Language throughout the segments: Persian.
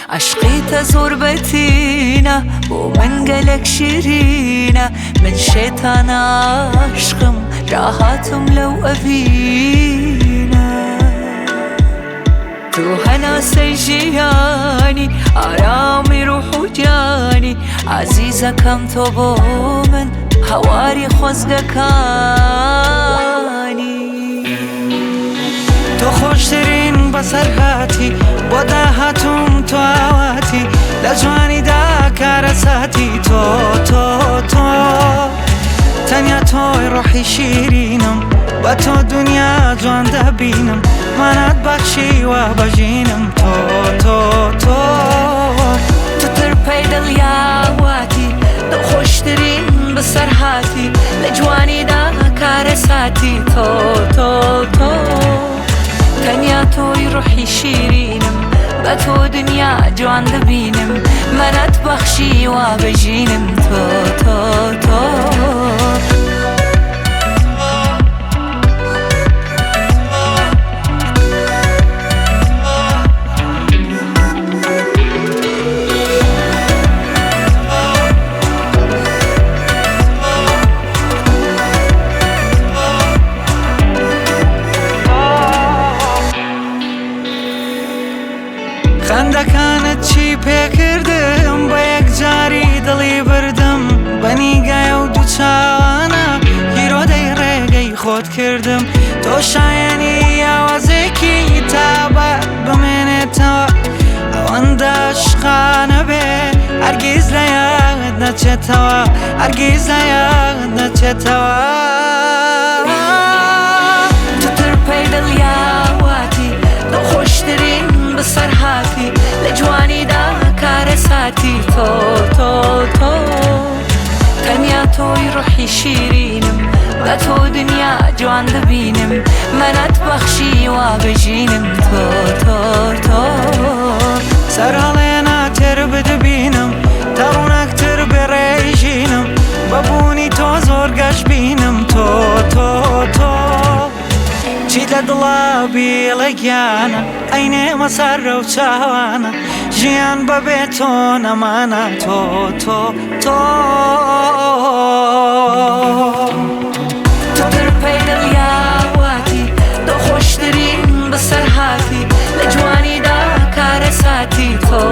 عشقيت زربتينا ومن قلق شيرينا من شيطان عشقم راحتم لو أبينا تو هنا سجياني آرامي روح جاني عزيزة كم تو بو من هواري خزگکانی تو خوشترین بسر هاتی با دهاتم تو آواتی لجوانی دا کارساتی تو تنیا توی روحی شیرینم با تو دنیا جوان دبینم منات بخشی و بجینم تو تر پیدل یاواتی دو خوشترین بسر هاتی لجوانی دا کارساتی تو تنیا توی روحی شیرینم با تو دنیا جوان دبینم منات بخشی و بجینم تو خندەکانت چی پێکردم بە یەکجاری دڵی بردم بەنیگایە و دوو چاوانە هیرۆدەی ڕێگەی خۆت کردم تۆ شایەنی یاوازێکی تابە بمێنێتەوە ئەوەندە عشقانە بێ هەرگیز لە یاد نەچێتەوە هەرگیز لە یاد نەچێتەوە تر پەیدڵ یاواتی دڵ خۆشترین بسر هاتی لجوانی دا کارساتی تو تنیا توی روحی شیرینم با تو دنیا جوان دبینم منات بخشی و بجینم تو سەرهەڵێنا تێر بدبینم تا ڕووناکتر بێڕێژینم بەبوونی تۆ زۆر گەش بینم تۆ چیت لە دڵا بیڵە گیانە ئەینێمە سەررە و چاوانە ژیان بەبێ تۆ نەمانە تۆ تر پەیدڵ یاواتی دۆ خۆشترین بەسەر هاتی لە جوانی دا کارەساتی تۆ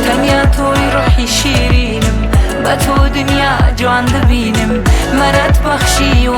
تەنیا تۆی ڕۆحی شیرینم با تو دنیا جوان دبینم منات بخشی و